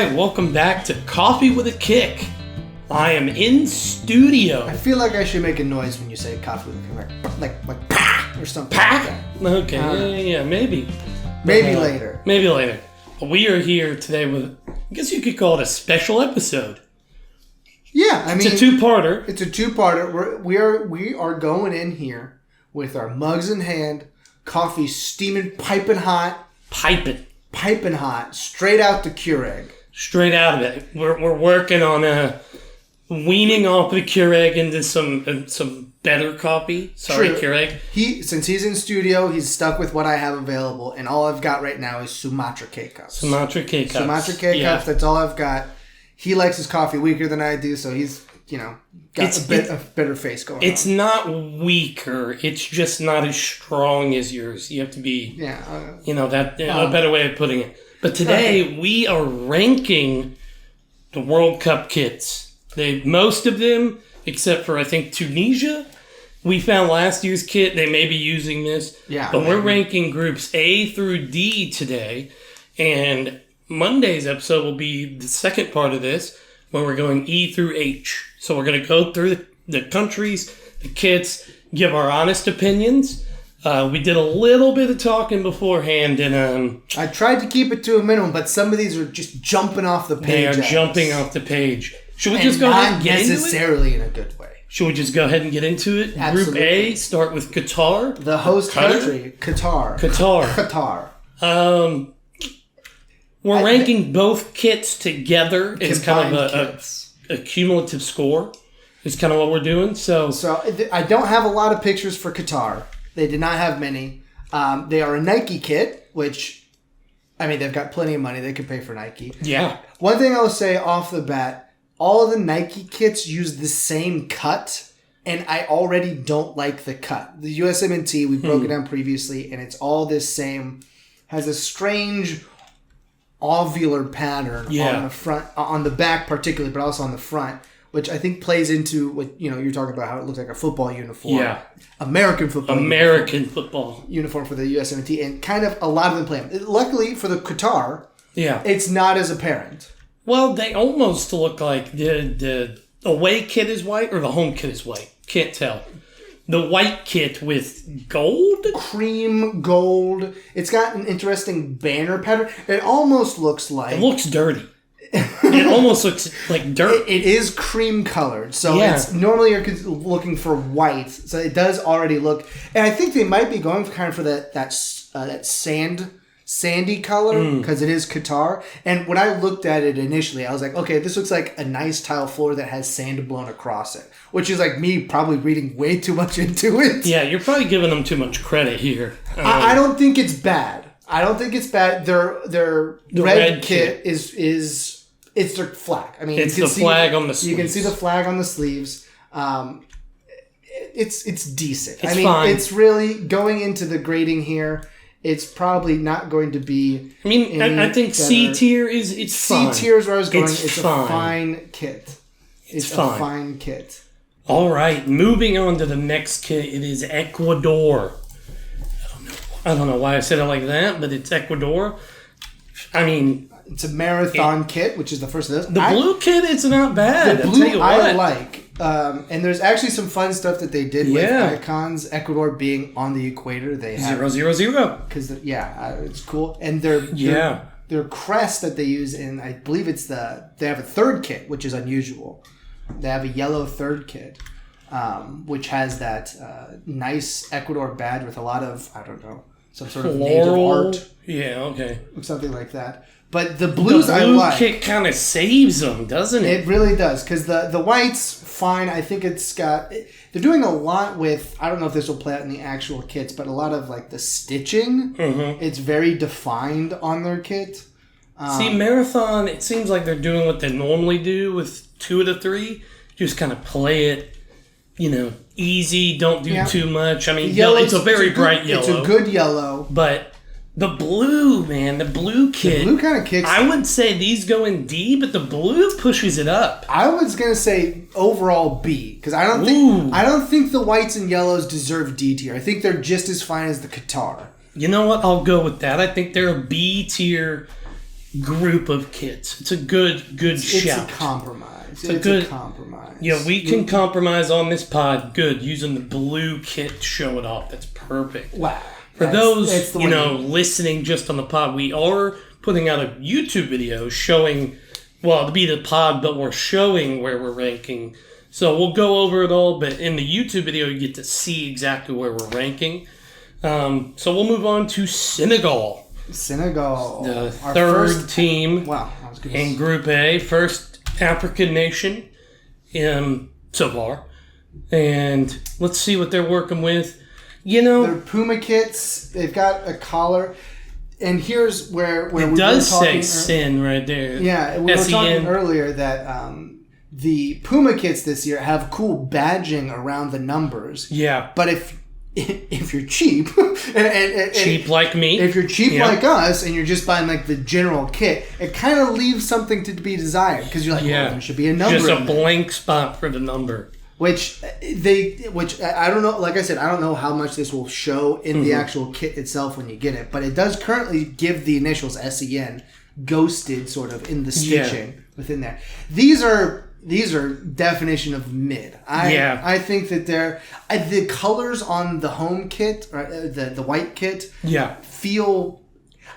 right, welcome back to Coffee with a Kick. I am in studio. I feel like I should make a noise when you say coffee with a kick, like pah or something. Pack? Like that. Okay, yeah, maybe. Maybe later. Maybe later. But we are here today with, I guess you could call it a special episode. Yeah, I mean, it's a two-parter. It's a two-parter. We are going in here with our mugs in hand, coffee steaming, piping hot, straight out the Keurig. Straight out of it. We're working on weaning off the Keurig into some better coffee. Sorry, True. Keurig. Since he's in studio, he's stuck with what I have available, and all I've got right now is Sumatra K-Cups. Sumatra K-Cups. That's all I've got. He likes his coffee weaker than I do, so he's, got a better face going on. It's not weaker. It's just not as strong as yours. You have to be, a better way of putting it. But today, we are ranking the World Cup kits. Most of them, except for, I think, Tunisia, we found last year's kit. They may be using this. Yeah. But we're ranking groups A through D today. And Monday's episode will be the second part of this, when we're going E through H. So we're going to go through the countries, the kits, give our honest opinions. We did a little bit of talking beforehand, and I tried to keep it to a minimum, but some of these are just jumping off the page. They are jumping off the page. Should we just go ahead and get into it? Not necessarily in a good way. Should we just go ahead and get into it? Absolutely. Group A, start with Qatar. The host country, Qatar. We're ranking both kits together. It's kind of a cumulative score. It's kind of what we're doing. So I don't have a lot of pictures for Qatar. They did not have many. They are a Nike kit, which, they've got plenty of money. They could pay for Nike. Yeah. One thing I'll say off the bat, all of the Nike kits use the same cut, and I already don't like the cut. The USMNT, we broke it down previously, and it's all this same, has a strange ovular pattern on the front, on the back particularly, but also on the front, which I think plays into what you're talking about, how it looks like a football uniform. Yeah. American football uniform for the USMNT, and kind of a lot of them play them. Luckily for the Qatar, it's not as apparent. Well, they almost look like the away kit is white or the home kit is white. Can't tell. The white kit with gold? Cream gold. It's got an interesting banner pattern. It almost looks like... It looks dirty. It almost looks like dirt. It is cream colored. So it's normally you're looking for white. So it does already look... And I think they might be going for that sandy color because it is Qatar. And when I looked at it initially, I was like, okay, this looks like a nice tile floor that has sand blown across it, which is like me probably reading way too much into it. Yeah, you're probably giving them too much credit here. I don't think it's bad. Their red kit is it's their flag. It's the flag on the sleeves. You can see the flag on the sleeves. It's decent. Fine. It's really going into the grading here. It's probably not going to be. I think C tier is fine. C tier is where I was going. It's a fine kit. It's a fine kit. All right, moving on to the next kit. It is Ecuador. I don't know why I said it like that, but it's Ecuador. It's a marathon kit, which is the first of this. The blue kit is not bad. The blue I like. And there's actually some fun stuff that they did with icons. Ecuador being on the equator, they have 000. Because it's cool. And their crest that they use in, I believe they have a third kit, which is unusual. They have a yellow third kit, which has that nice Ecuador badge with a lot of, I don't know, some sort of native art. Yeah, okay. Something like that. But the blues I like. The blue kit kind of saves them, doesn't it? It really does. Because the white's fine. I think it's got... They're doing a lot with... I don't know if this will play out in the actual kits, but a lot of like the stitching. Mm-hmm. It's very defined on their kit. See, Marathon, it seems like they're doing what they normally do with 2 of the 3. Just kind of play it, easy, don't do too much. It's a very bright yellow. It's a good yellow. But the blue, man, the blue kit. The blue kind of kicks. I would say these go in D, but the blue pushes it up. I was gonna say overall B because I don't think the whites and yellows deserve D tier. I think they're just as fine as the Qatar. You know what? I'll go with that. I think they're a B tier group of kits. It's a good shout. It's a compromise. It's a compromise. Yeah, we can compromise on this pod. Good, using the blue kit to show it off. That's perfect. Wow. For those, listening just on the pod, we are putting out a YouTube video showing, well, to be the pod, but we're showing where we're ranking. So we'll go over it all, but in the YouTube video, you get to see exactly where we're ranking. So we'll move on to Senegal. The third team in Group A. First African nation so far. And let's see what they're working with. They're Puma kits. They've got a collar. And here's where it does say Sin right there. Yeah, we were talking earlier that the Puma kits this year have cool badging around the numbers. Yeah. But if you're cheap, and cheap like me, if you're cheap like us, and you're just buying like the general kit, it kind of leaves something to be desired because you're like, well, there should be a number. Just a blank spot for the number. Which I don't know. Like I said, I don't know how much this will show in the actual kit itself when you get it, but it does currently give the initials SEN ghosted sort of in the stitching within there. These are definition of mid. I think that they're the colors on the home kit, or the white kit, feel.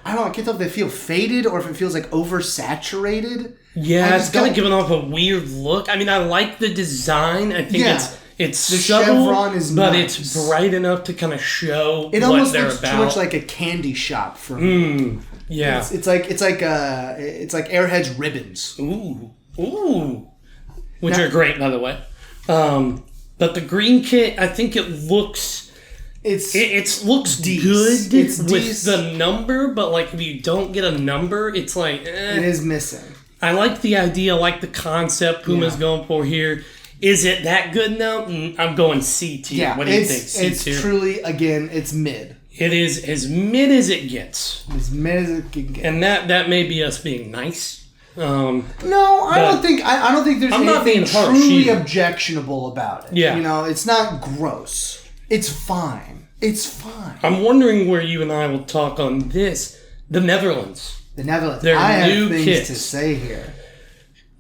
I don't know. I can't tell if they feel faded or if it feels like oversaturated. Yeah, it's kind of giving off a weird look. I mean, I like the design. I think it's the subtle, chevron is but nice. It's bright enough to kind of show it what they're looks about. Too much like a candy shop for me. Yeah, it's like Airheads ribbons. Ooh, which are great, by the way. But the green kit, I think it looks. It looks good with the number, but like if you don't get a number, it's like it is missing. I like the idea, I like the concept Puma's going for here. Is it that good now? I'm going C tier. Yeah, what do you think? C tier? It's truly, again, it's mid. It is as mid as it gets. As mid as it can get. And that may be us being nice. No, I don't think there's anything truly objectionable about it. Yeah. It's not gross. It's fine. It's fine. I'm wondering where you and I will talk on this. The Netherlands. I have things kits to say here.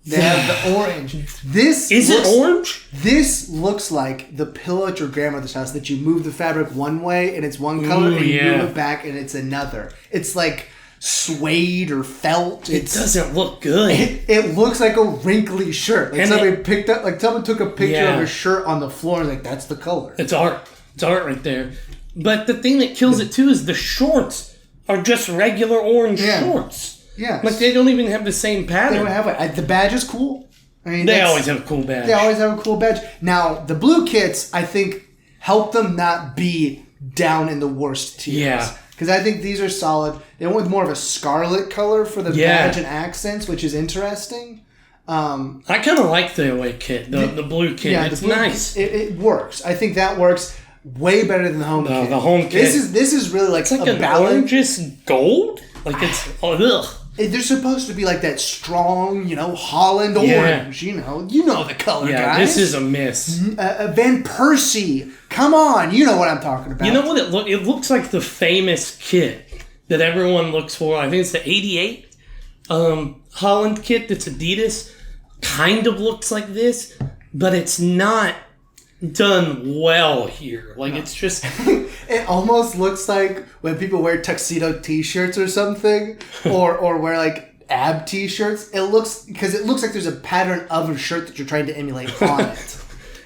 They have the orange. It orange? This looks like the pillow at your grandmother's house that you move the fabric one way and it's one color and you move it back and it's another. It's like suede or felt. It doesn't look good. It looks like a wrinkly shirt. Like someone took a picture of a shirt on the floor and was like, that's the color. It's art. It's art right there. But the thing that kills it too is the shorts are just regular orange shorts. Yeah. Like they don't even have the same pattern. They don't have the badge is cool. I mean, they always have a cool badge. They always have a cool badge. Now, the blue kits, I think, help them not be down in the worst tiers. Yeah. Because I think these are solid. They went with more of a scarlet color for the badge and accents, which is interesting. I kind of like the away kit, the blue kit. Yeah, it's nice. It works. I think that works way better than the home kit. The home kit. This is really like an orangish gold. Like it's ugh. They're supposed to be like that strong, Holland orange. You know the color, guys. Yeah, this is a miss. Van Persie, come on, you know what I'm talking about. You know what it looks like the famous kit that everyone looks for. I think it's the '88 Holland kit. That's Adidas. Kind of looks like this, but it's not done well here. Like it's just it almost looks like when people wear tuxedo t-shirts or something or wear like ab t-shirts. It looks like there's a pattern of a shirt that you're trying to emulate on it.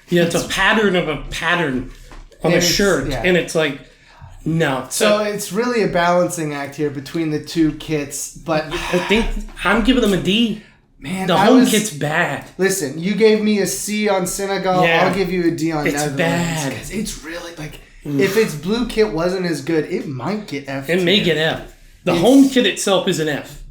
Yeah, it's a pattern of a pattern on a shirt and it's like no. So it's really a balancing act here between the two kits, but I think I'm giving them a D. Man, the home kit's bad. Listen, you gave me a C on Senegal. Yeah. I'll give you a D on Netherlands. It's bad. Because it's really like, if its blue kit wasn't as good, it might get F. It may get F. The home kit itself is an F.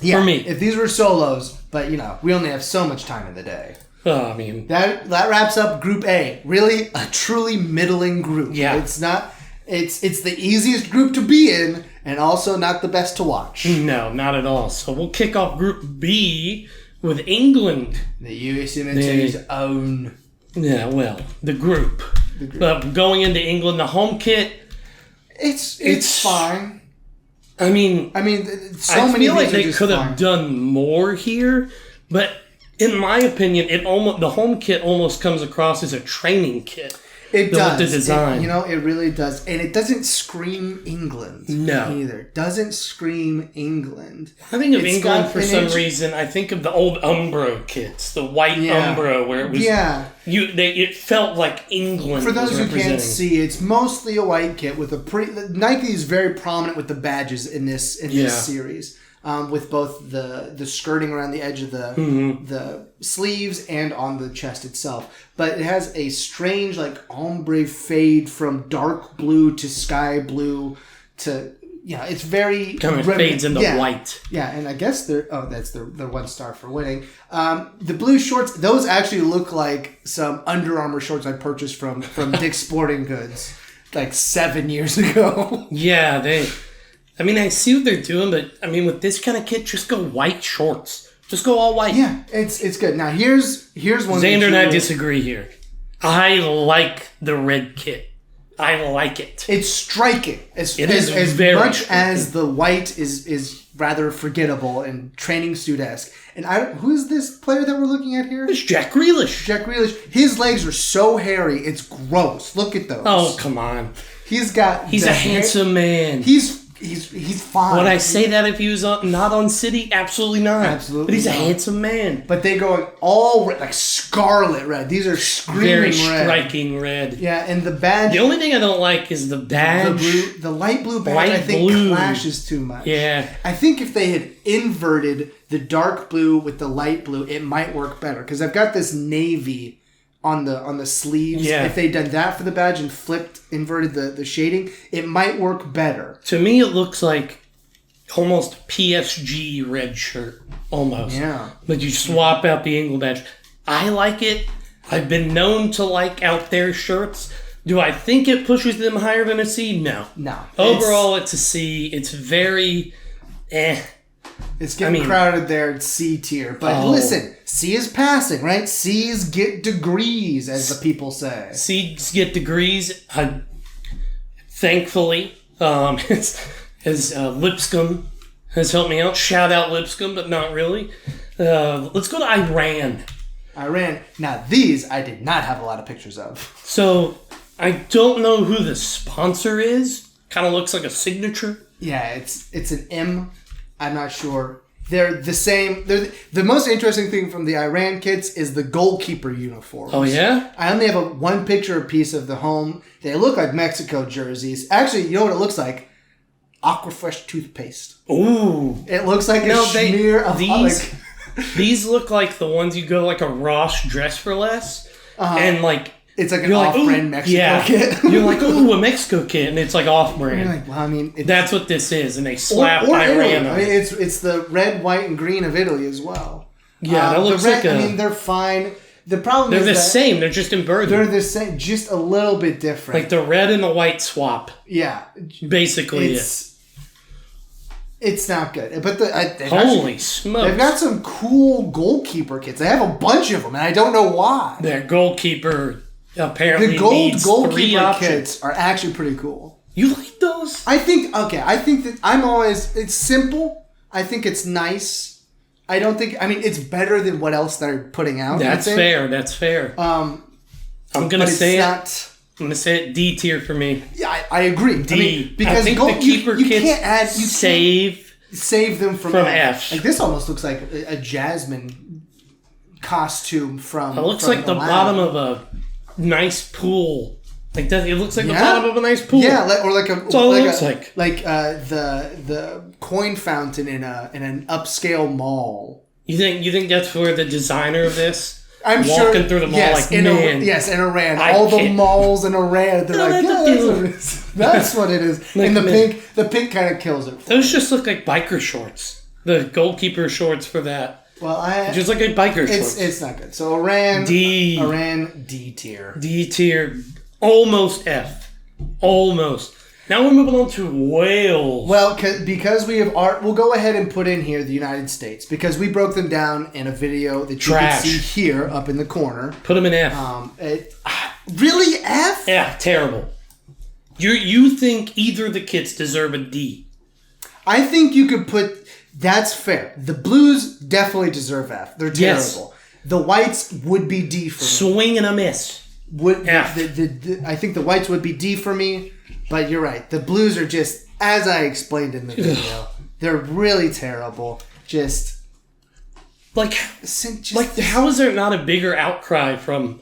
Yeah, for me. If these were solos, but we only have so much time in the day. I mean, that wraps up Group A. Really, a truly middling group. Yeah, it's not. It's the easiest group to be in, and also not the best to watch. No, not at all. So we'll kick off Group B with England. The USMNT's own. Yeah, well, the group. Going into England, the home kit. It's fine. I mean, so many. I feel like they could have done more here, but in my opinion, the home kit almost comes across as a training kit. It does. With the design. It really does. And it doesn't scream England. No. Either. Doesn't scream England. I think of England for some reason. I think of the old Umbro kits. The white Umbro where it was... Yeah. It felt like England. For those who can't see, it's mostly a white kit with Nike is very prominent with the badges in this series. With both the skirting around the edge of the sleeves and on the chest itself. But it has a strange ombre fade from dark blue to sky blue to it's very kind of fades into white. Yeah, and I guess that's their 1 star for winning. The blue shorts, those actually look like some Under Armour shorts I purchased from Dick's Sporting Goods 7 years ago. Yeah, I see what they're doing, but with this kind of kit, just go white shorts. Just go all white. Yeah, it's good. Now here's one. Xander and I disagree here. I like the red kit. I like it. It's striking. As very much striking. As the white is rather forgettable and training suit-esque. And who is this player that we're looking at here? It's Jack Grealish. His legs are so hairy, it's gross. Look at those. Oh, come on. He's a handsome man. He's fine. Would I say that if he was not on City? Absolutely not. Absolutely But he's not. a handsome man. But they go all red, scarlet red. These are screaming very red. striking red. Yeah, and the badge. The only thing I don't like is the badge. The light blue badge, I think, clashes too much. Yeah. I think if they had inverted the dark blue with the light blue, it might work better. Because I've got this navy on the sleeves. Yeah. If they'd done that for the badge and inverted the shading, it might work better. To me, it looks like almost PSG red shirt. Almost. Yeah. But you swap out the England badge. I like it. I've been known to like out there shirts. Do I think it pushes them higher than a C? No. No. Overall, it's a C. It's very... It's getting crowded there at C tier. But listen, C is passing, right? C's get degrees, as the people say. C's get degrees. Thankfully, as Lipscomb has helped me out. Shout out Lipscomb, but not really. Let's go to Iran. Now, these I did not have a lot of pictures of. So, I don't know who the sponsor is. Kind of looks like a signature. Yeah, it's an M. I'm not sure. They're the same. The most interesting thing from the Iran kits is the goalkeeper uniforms. Oh, yeah? I only have one picture piece of the home. They look like Mexico jerseys. Actually, you know what it looks like? Aquafresh toothpaste. Ooh. It looks like a smear of... These look like the ones you go like a Ross Dress for Less. And it's like an off-brand Mexico kit. You're like, ooh, a Mexico kit, and it's like off-brand. You're like, well, that's what this is, and they slap Iran on it. It's the red, white, and green of Italy as well. Yeah, that looks like they're fine. The problem is they're the same. They're just embroidered. They're the same, just a little bit different. Like the red and the white swap. Yeah, basically it's not good. But holy smokes, they've got some cool goalkeeper kits. They have a bunch of them, and I don't know why. Their goalkeeper apparently the gold needs goalkeeper kits are actually pretty cool. You like those? I think that it's simple. I think it's nice. I don't think, it's better than what else they're putting out. That's fair. I'm going to say it D tier for me. Yeah, I agree. D. Because I think the keeper kits can't add, save them from F. Like this almost looks like a Jasmine costume from... It looks like the bottom of a nice pool. Like that, it looks like the bottom of a nice pool. Yeah, or like a... That's all it looks like. Like the coin fountain in an upscale mall. You think that's where the designer of this... I'm walking through the mall in Iran. All the malls in Iran. They're like, that's what it is. And the pink kind of kills it. Those just look like biker shorts. The goalkeeper shorts for that. Well, just look like biker shorts. It's not good. So Iran D tier. D tier, almost F, almost. Now we're moving on to Wales. Well, because we have we'll go ahead and put in here the United States because we broke them down in a video that you can see here up in the corner. Put them in F. Really F? F, terrible. You think either of the kits deserve a D? I think you could put... That's fair. The blues definitely deserve F. They're terrible. Yes. The whites would be D for me. Swing and a miss. F. I think the whites would be D for me, but you're right. The blues are just, as I explained in the video, they're really terrible. Just... how is there not a bigger outcry from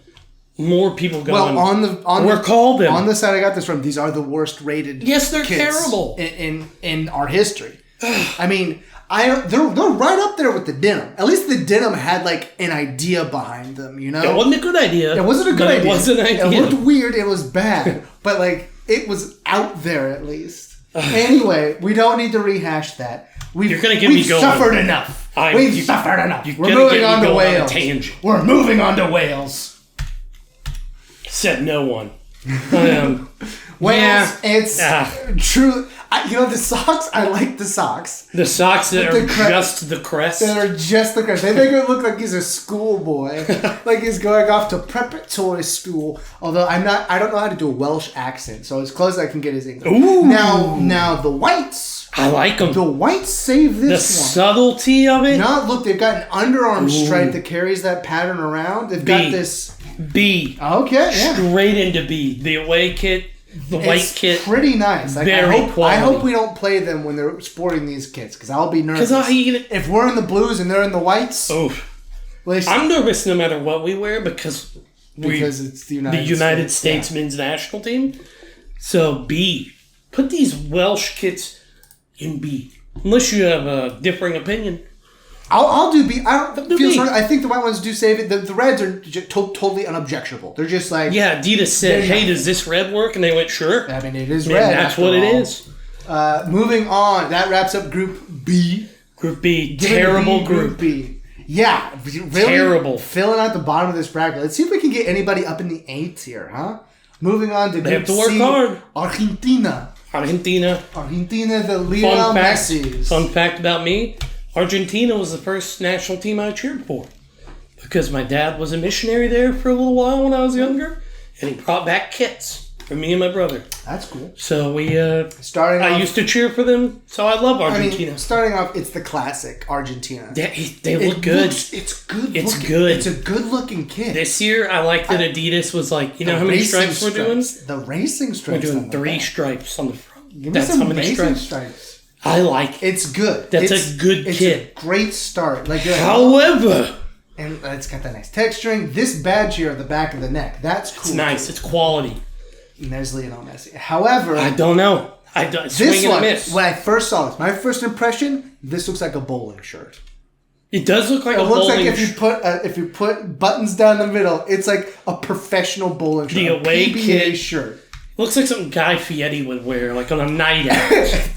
more people going? Well, we're called them. On the side I got this from, these are the worst rated. Yes, they're kids terrible in our history. I mean, they're right up there with the denim. At least the denim had like an idea behind them. You know, it wasn't a good idea. It wasn't a good idea. It was an idea. It looked weird. It was bad, but like it was out there at least. Anyway, we don't need to rehash that. You're gonna get me going. Suffered enough. We've suffered enough. We're moving on to Wales. We're moving on to Wales. Said no one. Wales, it's true. The socks, I like the socks. The socks that are just the crest? That are just the crest. They make it look like he's a schoolboy. Like he's going off to preparatory school. Although I don't know how to do a Welsh accent, so as close as I can get is English. Ooh. Now the whites. I like them. The whites save this one. The subtlety of it. Look, they've got an underarm stripe that carries that pattern around. They've got this... B. Okay, yeah. Straight into B. The away kit, the white kit. Pretty nice. Like, very quality. I hope we don't play them when they're sporting these kits, because I'll be nervous. If we're in the blues and they're in the whites... I'm nervous no matter what we wear because it's the United States men's national team. So B. Put these Welsh kits in B. Unless you have a differing opinion. I'll do B. I don't feel sorry. I think the white ones do save it. The reds are totally unobjectionable. They're just like... Yeah, Adidas said, hey, does this red work? And they went, sure. I mean, it is red. That's what it is. Moving on. That wraps up Group B. Group B. Terrible group. B. Yeah. Really terrible. Filling out the bottom of this bracket. Let's see if we can get anybody up in the 8 here, huh? Moving on to Group C. They have to work hard. Argentina, the Lionel Messi. Fun fact about me. Argentina was the first national team I cheered for because my dad was a missionary there for a little while when I was younger, and he brought back kits for me and my brother. That's cool. So we I used to cheer for them, so I love Argentina. I mean, starting off, it's the classic Argentina. They look good. It's good. It's good. It's a good-looking kit. This year, I like that Adidas was like, you know how many stripes we're doing? The racing stripes. We're doing 3 stripes on the front. Give me some racing stripes. I like it. It's good. That's a good kit. It's a great start. However... And it's got that nice texturing. This badge here at the back of the neck, that's cool. It's nice. It's quality. And there's Lionel Messi. However... I don't know. This one, when I first saw this, my first impression, this looks like a bowling shirt. It does look like a bowling shirt. It looks like if you put buttons down the middle, it's like a professional bowling shirt. The away kit shirt. Looks like something Guy Fieri would wear, like on a night out.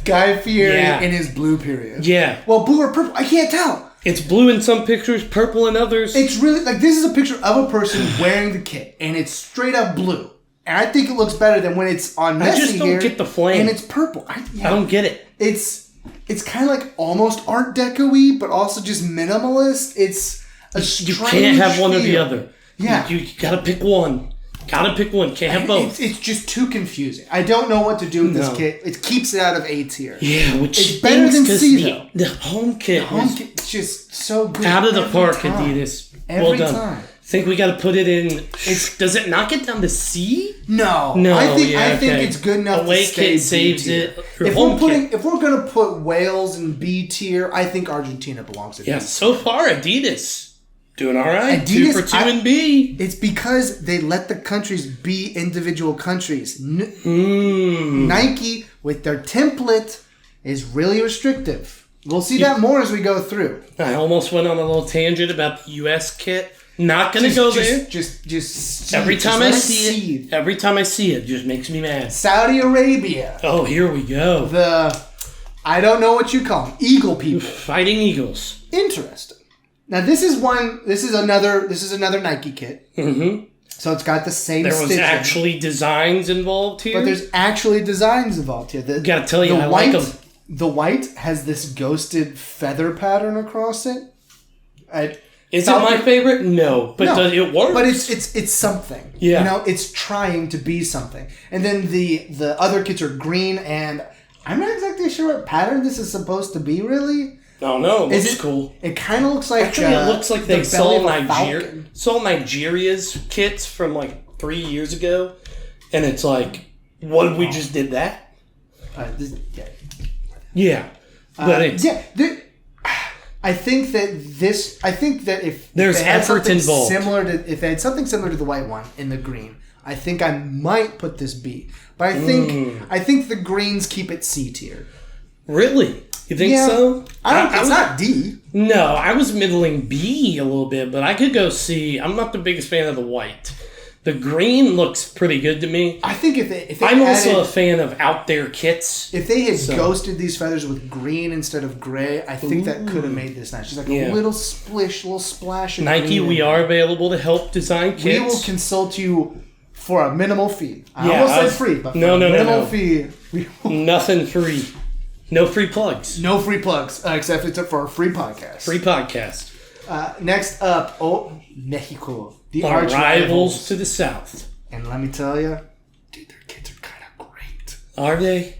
Guy Fieri in his blue period. Yeah. Well, blue or purple, I can't tell. It's blue in some pictures, purple in others. It's really, this is a picture of a person wearing the kit, and it's straight up blue. And I think it looks better than when it's on Messi here. I just don't get the flame. And it's purple. I don't get it. It's kind of like almost Art Deco-y, but also just minimalist. It's a strange You can't have one or the other. Yeah. You gotta pick one. Can't have both. It's just too confusing. I don't know what to do with this kit. It keeps it out of A tier. Yeah, which it's better than C though. The home kit is just so good. Out of the park, Adidas. Well done. Time. Think we got to put it in. Does it not get down to C? No. I think it's good enough Away to stay kit saves B tier. it. If we're gonna put Wales in B tier, I think Argentina belongs in B tier. So far Adidas doing all right. Adidas, 2 for 2 in B. It's because they let the countries be individual countries. Nike with their template is really restrictive. We'll see that more as we go through. I almost went on a little tangent about the U.S. kit. Not gonna go there. Just every time I see it, just makes me mad. Saudi Arabia. Oh, here we go. I don't know what you call them. Eagle people. Fighting Eagles. Interesting. Now this is another Nike kit. Mm-hmm. So it's got the same There stitching. was actually designs involved here. But there's actually designs involved here. Gotta tell you, I like them. The white has this ghosted feather pattern across it. Is it my favorite? No, but it works. But it's something. Yeah, it's trying to be something. And then the other kits are green, and I'm not exactly sure what pattern this is supposed to be, really. Oh, no, it looks cool. It kind of looks like... Actually, it looks like they sold Nigeria's kits from like 3 years ago. And it's like, what if we just did that? Yeah. But it's... I think that if there's effort involved. If they had something similar to the white one in the green, I think I might put this B. But I think the greens keep it C tier. Really? You think so? It's not D. No, I was middling B a little bit, but I could go C. I'm not the biggest fan of the white. The green looks pretty good to me. I think if they I'm also a fan of out there kits. If they had ghosted these feathers with green instead of gray, I think that could have made this nice. Just like a little splash of Nike, green. we are available to help design kits. We will consult you for a minimal fee. I almost said free, but for a minimal fee. Nothing free. No free plugs. No free plugs, except for a free podcast. Free podcast. Next up, Mexico. The Our arch rivals to the south. And let me tell you, dude, their kids are kind of great. Are they?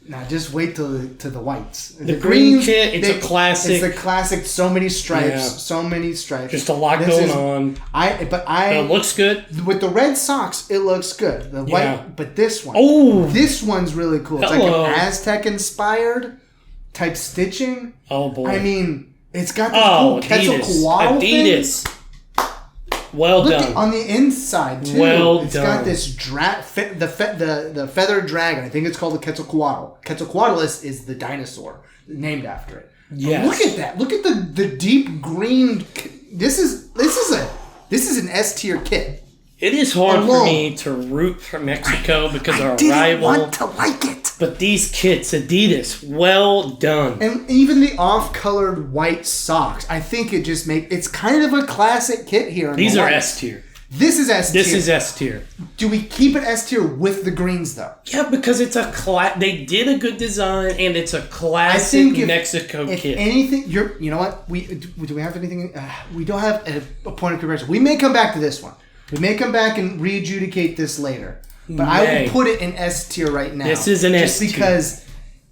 Now just wait till the whites. The green kit, it's a classic. It's a classic. So many stripes. Just a lot going on. It looks good. With the red socks, it looks good. The white, but this one. Oh, this one's really cool. It's like an Aztec inspired type stitching. Oh boy. I mean, it's got this cool Quetzalcoatl Adidas. Well done. On the inside too. It's got this the feathered dragon. I think it's called the Quetzalcoatl. Quetzalcoatl is the dinosaur named after it. Yes. Look at that. Look at the deep green. This is an S tier kit. It is hard for me to root for Mexico because our rival. I didn't want to like it. But these kits, Adidas, well done. And even the off-colored white socks, I think it just it's kind of a classic kit here. These are S tier. This is S tier. This is S tier. Do we keep it S tier with the greens though? Yeah, because it's they did a good design and it's a classic Mexico kit. If anything, you know what? Do we have anything? We don't have a point of comparison. We may come back to this one. We may come back and re-adjudicate this later. But I will put it in S tier right now. This is an S tier. Just because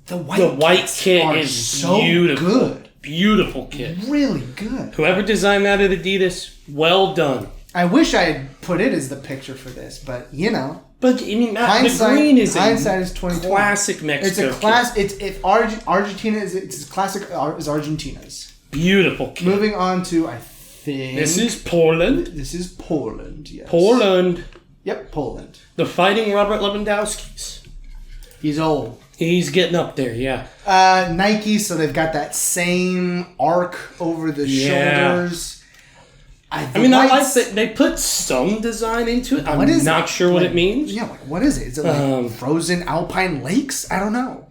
the white kit is so beautiful. Good. Beautiful kit. Really good. Whoever designed that at Adidas, well done. I wish I had put it as the picture for this, but you know. But I mean, the green is hindsight is 2020. Classic Mexico. It's a class. If Argentina is classic is Argentina's. Beautiful kit. Moving on to this is Poland. This is Poland. Yes. Poland. Yep, Poland. The Fighting Robert Lewandowski's. He's old. He's getting up there, yeah. Nike, so they've got that same arc over the shoulders. I like that they put some design into it. I'm not sure what it means. Yeah, like what is it? Is it like frozen alpine lakes? I don't know.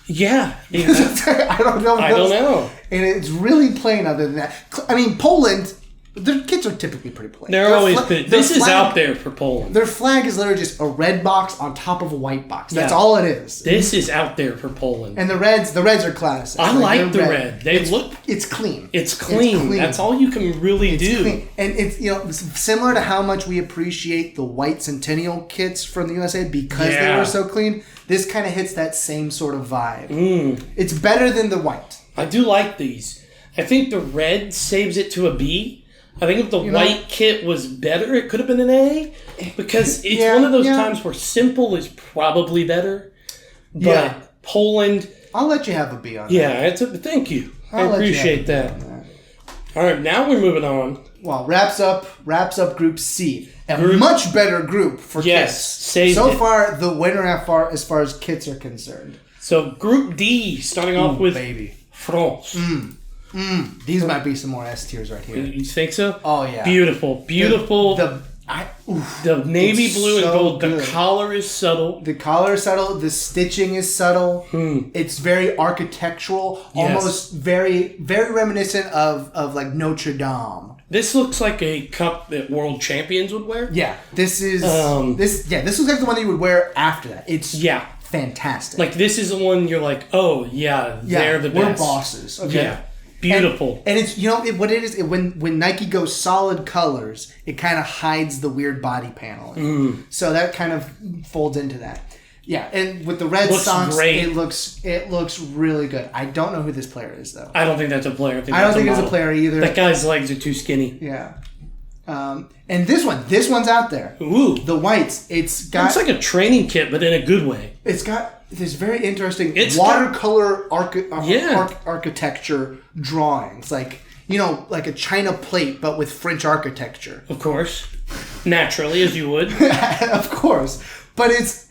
Yeah. I don't know. And it's really plain other than that. I mean, Poland, their kits are typically pretty plain. They're always this is out there for Poland. Their flag is literally just a red box on top of a white box. That's all it is. This is out there for Poland. And the reds are classic. I like the red. It's clean. It's clean. That's all you can really do. Clean. And it's similar to how much we appreciate the white Centennial kits from the USA because they were so clean. This kind of hits that same sort of vibe. It's better than the white. I do like these. I think the red saves it to a B. I think if the white kit was better, it could have been an A. Because it's one of those times where simple is probably better. But Poland... I'll let you have a B on that. Yeah, thank you. I appreciate that. All right, now we're moving on. Well, wraps up Group C. Much better group for kits. So far, the winner as far as kits are concerned. So Group D, starting off with France. These might be some more S tiers right here. You think so? Oh yeah. Beautiful. The navy blue and gold. Good. The collar is subtle. The stitching is subtle. It's very architectural, almost very, very reminiscent of like Notre Dame. This looks like a cup that world champions would wear. Yeah, this is this looks like the one that you would wear after that. It's fantastic. Like this is the one you're like, oh yeah, they're the best. We're bosses. Okay. Yeah. Beautiful. And it's, what it is, when Nike goes solid colors, it kind of hides the weird body paneling. So that kind of folds into that. Yeah, and with the red socks, great. it looks really good. I don't know who this player is though. I don't think that's a player. I don't think it's a player either. That guy's legs are too skinny. Yeah. And this one's out there. Ooh, the whites. It's like a training kit, but in a good way. It's got this very interesting watercolor architecture drawings, like a China plate, but with French architecture. Of course, naturally, as you would. Of course, but it's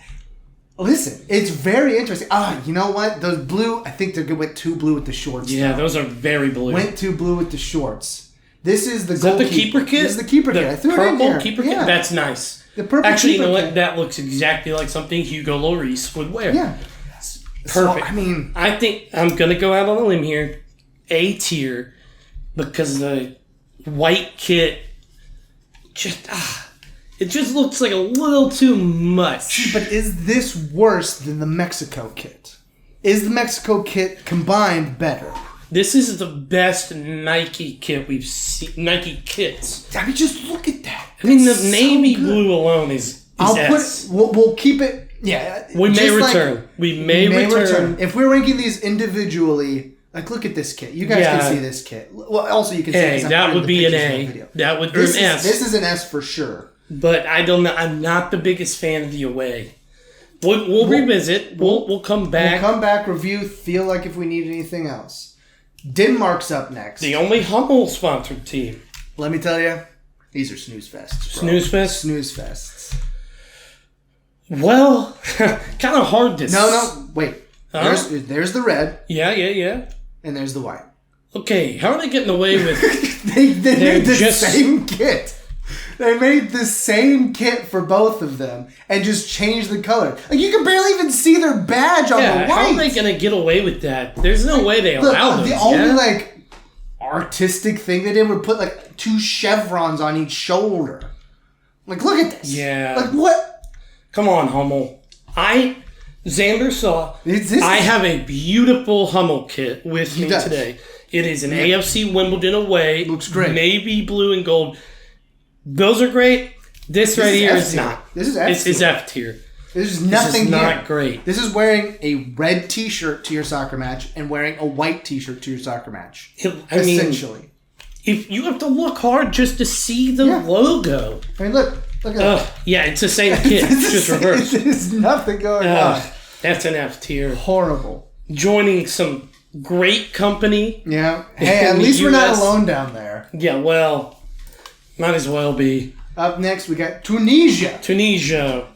very interesting. You know what? Those blue. I think they went too blue with the shorts. Yeah, those are very blue. Went too blue with the shorts. This is the keeper kit? This is the keeper kit. I threw it in here. Purple keeper kit? That's nice. The purple Actually, keeper you know what? kit. That looks exactly like something Hugo Lloris would wear. Yeah. Perfect. So, I think I'm going to go out on a limb here. A tier. Because the white kit it just looks like a little too much. But is this worse than the Mexico kit? Is the Mexico kit combined better? This is the best Nike kit we've seen. Nike kits. I mean, just look at that. I mean, the navy blue alone is we'll keep it. Yeah. We may return. We may return. If we're ranking these individually, like, look at this kit. You guys can see this kit. Well, also you can see that would be an A. That would be an S. This is an S for sure. But I don't know. I'm not the biggest fan of the away. We'll revisit. We'll come back. We'll come back, review, feel like if we need anything else. Denmark's up next. The only Hummel-sponsored team. Let me tell you, these are snooze fests. Bro. Snooze fests? Snooze fests. Well, kind of hard to... No, wait. There's the red. Yeah. And there's the white. Okay, how are they getting away with... they made the same kit. They made the same kit for both of them and just changed the color. Like, you can barely even see their badge on the white. How are they going to get away with that? There's no way they allow this. The only, artistic thing they did would put, 2 chevrons on each shoulder. Like, look at this. Yeah. Like, what? Come on, Hummel. Zander saw, I have a beautiful Hummel kit with me today. It is an AFC Wimbledon away. Looks great. Navy blue and gold. Those are great. This right here is not. This is F tier. It's F tier. There's nothing here. This is not great. This is wearing a red t-shirt to your soccer match and wearing a white t-shirt to your soccer match. Essentially. If you have to look hard just to see the logo. I mean, look at that. Yeah, it's the same kit. It's just reversed. There's nothing going on. That's an F tier. Horrible. Joining some great company. Yeah. Hey, at least we're not alone down there. Yeah, well... Might as well be. Up next, we got Tunisia. Tunisia,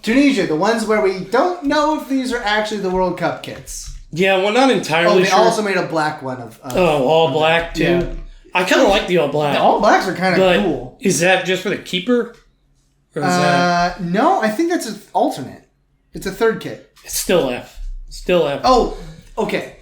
the ones where we don't know if these are actually the World Cup kits. Yeah, we're not entirely sure. They also made a black one of all black, too? Yeah. I kind of like the all black. The all blacks are kind of cool. Is that just for the keeper? Or is that... No, I think that's an alternate. It's a third kit. It's still F. Oh, okay.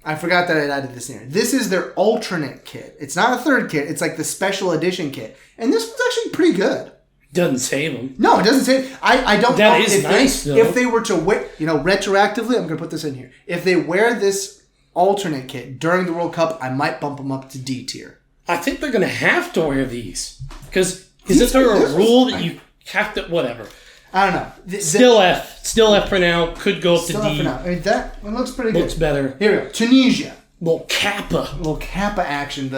I forgot that I added this in here. This is their alternate kit. It's not a third kit. It's like the special edition kit. And this one's actually pretty good. Doesn't save them. No, it doesn't save. I don't know. That is nice, though. If they were to wear, retroactively, I'm going to put this in here. If they wear this alternate kit during the World Cup, I might bump them up to D tier. I think they're going to have to wear these. Because isn't there a rule that you have to, whatever. I don't know. Still F for now. Could go up to D. Still F for now. I mean, that one looks pretty good. Looks better. Here we go. Tunisia. Little Kappa action.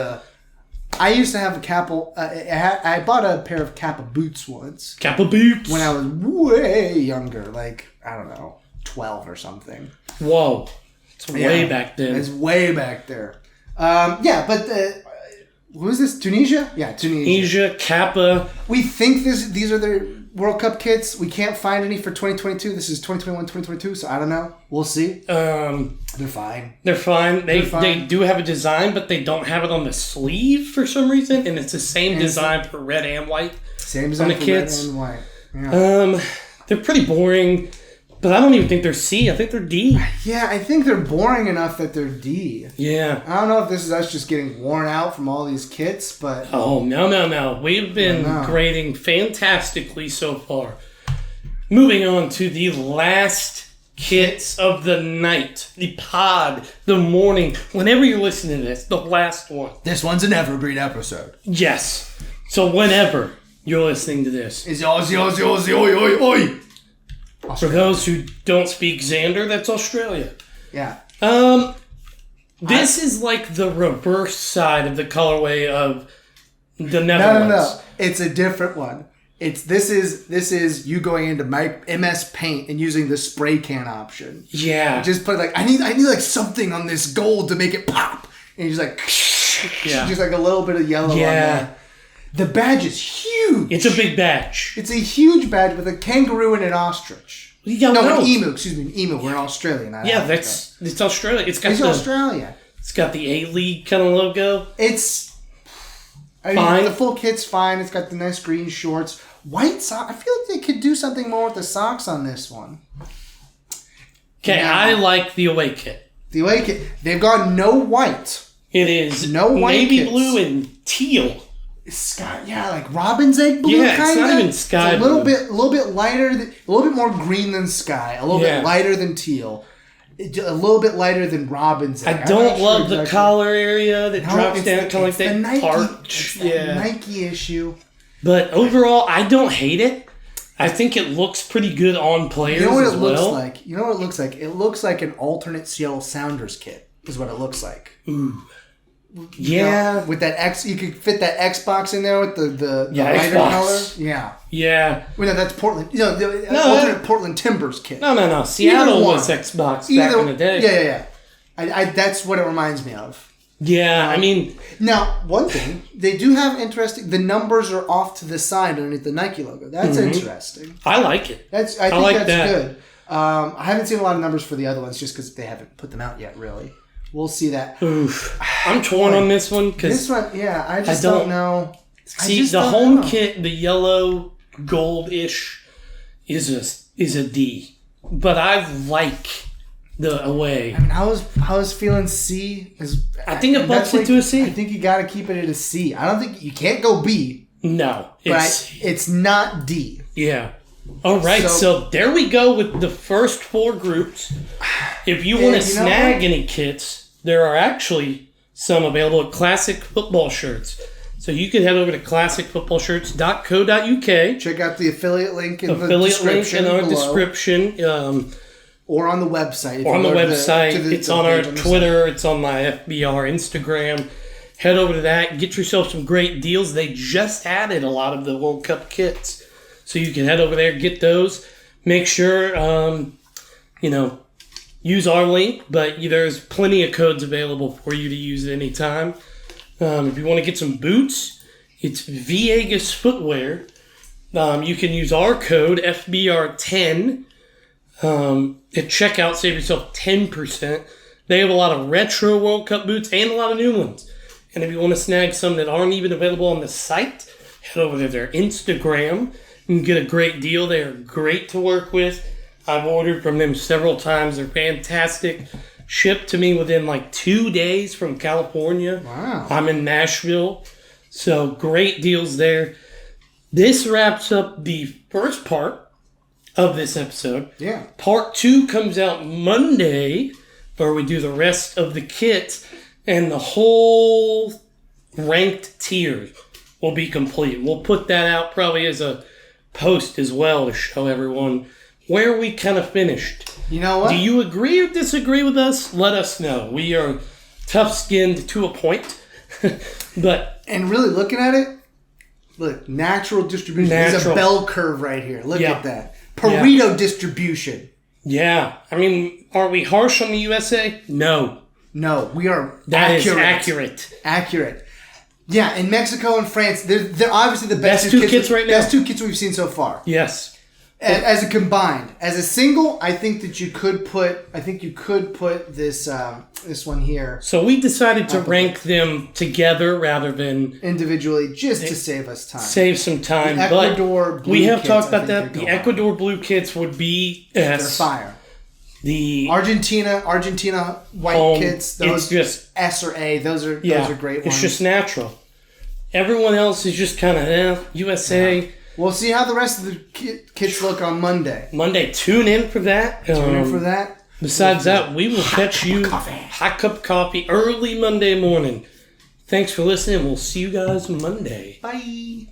I used to have a Kappa. I bought a pair of Kappa boots once. Kappa boots? When I was way younger. Like, I don't know, 12 or something. Whoa. It's way back then. It's way back there. But who is this? Tunisia? Yeah, Tunisia, Kappa. We think these are their World Cup kits. We can't find any for 2022. This is 2021, 2022, so I don't know. We'll see. They're fine. They're fine. They do have a design, but they don't have it on the sleeve for some reason, and it's the same design for red and white. Same design for kits. Red and white. Yeah. They're pretty boring. But I don't even think they're C. I think they're D. Yeah, I think they're boring enough that they're D. Yeah. I don't know if this is us just getting worn out from all these kits, but... Oh, no. We've been grading fantastically so far. Moving on to the last kits of the night. The pod. The morning. Whenever you're listening to this, the last one. This one's an evergreen episode. Yes. So whenever you're listening to this. It's oi. For those who don't speak Zander, that's Australia. Yeah. This is like the reverse side of the colorway of the Netherlands. No. It's a different one. This is you going into MS Paint and using the spray can option. Yeah. Just put like I need like something on this gold to make it pop, and you just like just like a little bit of yellow on there. The badge is huge. It's a big badge. It's a huge badge with a kangaroo and an ostrich. An emu. Excuse me, an emu. We're in Australia, not Africa. It's Australia. It's Australia. It's got the A-League kind of logo. It's fine. The full kit's fine. It's got the nice green shorts. White socks. I feel like they could do something more with the socks on this one. Okay, I like the away kit. The away kit. They've got no white. It is no white navy kits. Blue and teal. Sky, like robin's egg blue. Yeah, it's not even sky blue. A little bit lighter, a little bit more green than sky. A little bit lighter than teal. A little bit lighter than robin's egg. I don't love the collar area that drops down kind of like that arch. It's Nike issue. But overall, I don't hate it. I think it looks pretty good on players. You know what it looks like? You know what it looks like? It looks like an alternate Seattle Sounders kit. Is what it looks like. Ooh. Yeah. You know, with that X, you could fit that Xbox in there with the lighter color. Yeah. Yeah. Well, no, that's Portland. The alternate Portland Timbers kit. No. Seattle was Xbox back in the day. Yeah. I that's what it reminds me of. Yeah, I mean... Now, one thing, they do have interesting... The numbers are off to the side underneath the Nike logo. That's interesting. I like it. I think that's good. I haven't seen a lot of numbers for the other ones just because they haven't put them out yet, really. We'll see that. Oof. I'm torn on this one because... This one, I just don't know. See, the home kit, the yellow gold-ish, is a D. But I like the away. I mean, I was feeling C. I think it bumps it to a C. I think you got to keep it at a C. I don't think... You can't go B. No. It's not D. Yeah. All right, so there we go with the first 4 groups. If you want to snag any kits, there are actually some available at Classic Football Shirts. So you can head over to classicfootballshirts.co.uk. Check out the affiliate link in the description. Or on the website. It's on our Twitter. It's on my FBR Instagram. Head over to that. Get yourself some great deals. They just added a lot of the World Cup kits. So you can head over there, get those. Make sure, use our link. But there's plenty of codes available for you to use at any time. If you want to get some boots, it's Viegas Footwear. You can use our code, FBR10. At checkout, save yourself 10%. They have a lot of retro World Cup boots and a lot of new ones. And if you want to snag some that aren't even available on the site, head over to their Instagram and get a great deal. They are great to work with. I've ordered from them several times. They're fantastic. Shipped to me within 2 days from California. Wow. I'm in Nashville. So great deals there. This wraps up the first part of this episode. Yeah. Part 2 comes out Monday, where we do the rest of the kit, and the whole ranked tiers will be complete. We'll put that out probably as a post as well to show everyone where we kind of finished. You know what? Do you agree or disagree with us? Let us know. We are tough-skinned to a point, and really looking at it, look, natural distribution. There's a bell curve right here. Look at that. Pareto distribution. Yeah. I mean, are we harsh on the USA? No. No, we are That accurate. is accurate. Accurate. Yeah, in Mexico and France, they're obviously the best two kits right now. Best 2 kits we've seen so far. Yes. As a combined. As a single, I think that you could put this this one here. So we decided to rank them together rather than individually, just to save us time. Save some time. The Ecuador blue we have kits, talked about that. The Ecuador blue kits would be S. They're fire. The Argentina white kits, those it's just S or A. Those are great ones. It's just natural. Everyone else is just kind of USA. Yeah. We'll see how the rest of the kits look on Monday. Tune in for that. Besides that, we will catch you hot cup of coffee early Monday morning. Thanks for listening. We'll see you guys Monday. Bye.